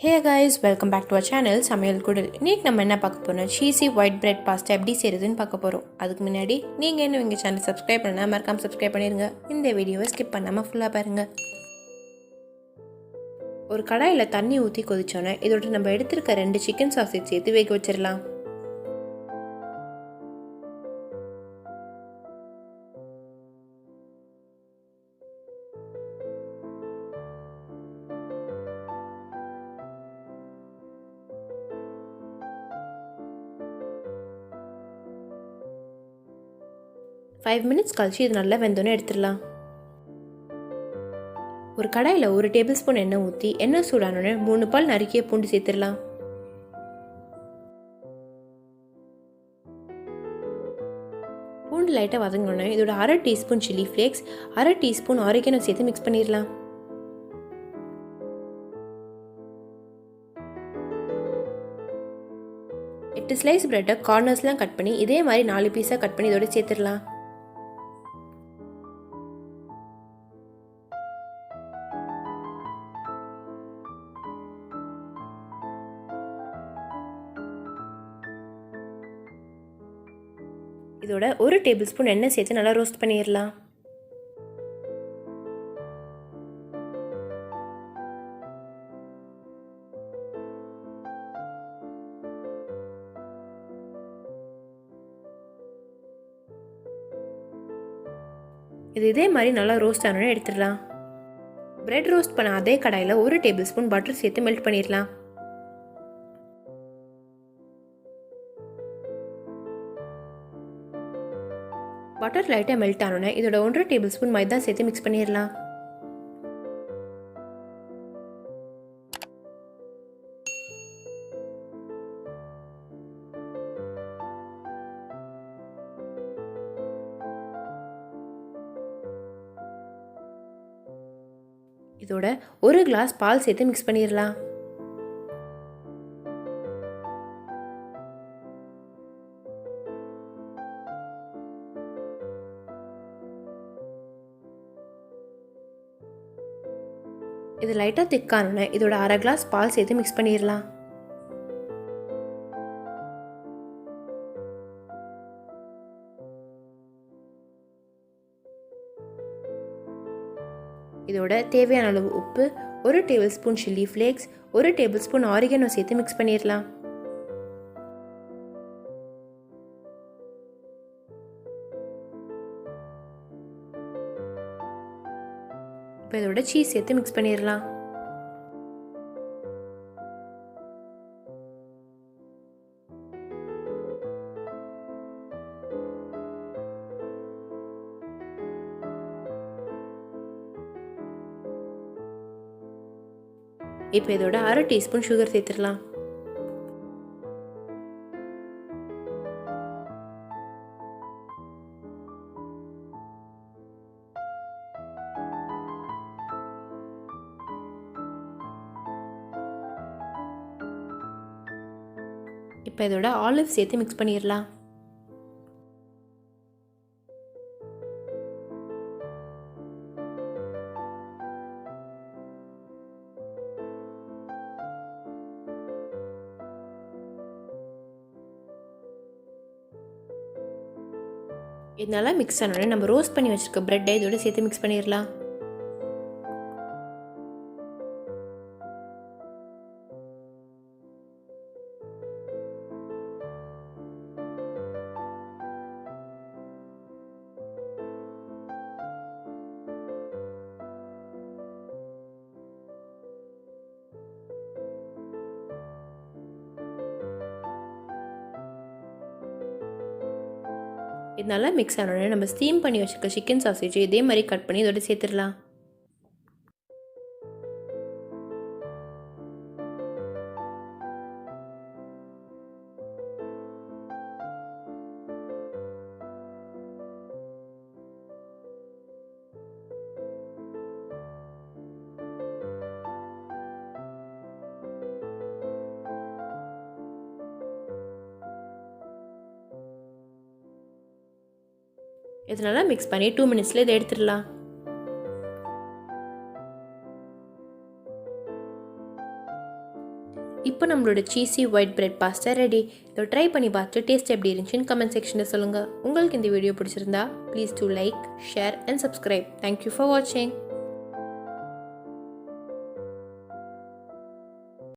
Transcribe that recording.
Hey guys, welcome back to our channel samayalkudil. இன்னைக்கு நம்ம என்ன பார்க்க போறோம்? cheesy white bread pasta எப்படி செய்யறதுன்னு பார்க்க போறோம். அதுக்கு முன்னாடி நீங்க இன்னும் எங்க சேனலை subscribe பண்ணாம மறக்காம subscribe பண்ணிருங்க. இந்த வீடியோவை skip பண்ணாம ஃபுல்லா பாருங்க. ஒரு கடாயில தண்ணி ஊத்தி கொதிச்சோனே இதோட நம்ம எடுத்துக்க 2 chicken sausage சேர்த்து வேக வச்சிரலாம். Five minutes கழிச்சு இது நல்லா வெந்தோனே எடுத்துடலாம். ஒரு கடாயில் 1 டேபிள்ஸ்பூன் எண்ணெய் ஊற்றி எண்ணெய் சூடானோடனே 3 பல் நறுக்கிய பூண்டு சேர்த்துடலாம். பூண்டு லைட்டாக வதங்கினோடனே இதோட 1/2 teaspoon chilli flakes 1/2 teaspoon oregano சேர்த்து மிக்ஸ் பண்ணிடலாம். எட்டு ஸ்லைஸ் பிரெட்டை கார்னர்ஸ்லாம் கட் பண்ணி இதே மாதிரி 4 பீஸாக கட் பண்ணி இதோட சேர்த்துடலாம். இதோட 1 டேபிள்ஸ்பூன் எண்ணெய் சேர்த்து நல்லா ரோஸ்ட் பண்ணிடலாம். இது இதே மாதிரி நல்லா ரோஸ்ட் ஆனோன்னு எடுத்துடலாம். பிரெட் ரோஸ்ட் பண்ண அதே கடாயில் 1 டேபிள்ஸ்பூன் பட்டர் சேர்த்து மெல்ட் பண்ணிடலாம். பட்டர் லைட்டாக மெல்ட் ஆனோன்னே இதோட 1/2 டேபிள்ஸ்பூன் மைதா சேர்த்து மிக்ஸ் பண்ணிடலாம். இதோட 1 கிளாஸ் பால் சேர்த்து மிக்ஸ் பண்ணிடலாம். இது லைட்டாக திக்கானோன்னே இதோட 1/2 கிளாஸ் பால் சேர்த்து மிக்ஸ் பண்ணிடலாம். இதோட தேவையான அளவு உப்பு 1 tablespoon chilli flakes 1 tablespoon oregano சேர்த்து மிக்ஸ் பண்ணிடலாம். இப்போ இதோட சீஸ் சேர்த்து மிக்ஸ் பண்ணிடலாம். இப்போ இதோட 1/2 டீஸ்பூன் சுகர் சேர்த்துடலாம். இப்போ இதோட ஆலிவ் சேர்த்து மிக்ஸ் பண்ணிடலாம். இது நல்லா மிக்ஸ் ஆனோடனே நம்ம ரோஸ்ட் பண்ணி வச்சிருக்க பிரெட்டை இதோட சேர்த்து மிக்ஸ் பண்ணிடலாம். இது நல்லா மிக்ஸ் ஆனோடனே நம்ம ஸ்டீம் பண்ணி வச்சுருக்க சிக்கன் சாசேஜ் இதே மாதிரி கட் பண்ணி இதோட சேர்த்துடலாம். இது நல்லா மிக்ஸ் பண்ணி 2 மினிட்ஸில் இதை எடுத்துடலாம். இப்போ நம்மளோட cheesy white bread pasta ready. இதை ட்ரை பண்ணி பார்த்துட்டு டேஸ்ட் எப்படி இருந்துச்சுன்னு கமெண்ட் செக்ஷனில் சொல்லுங்கள். உங்களுக்கு இந்த வீடியோ பிடிச்சிருந்தா please do like, share and subscribe. Thank you for வாட்சிங்.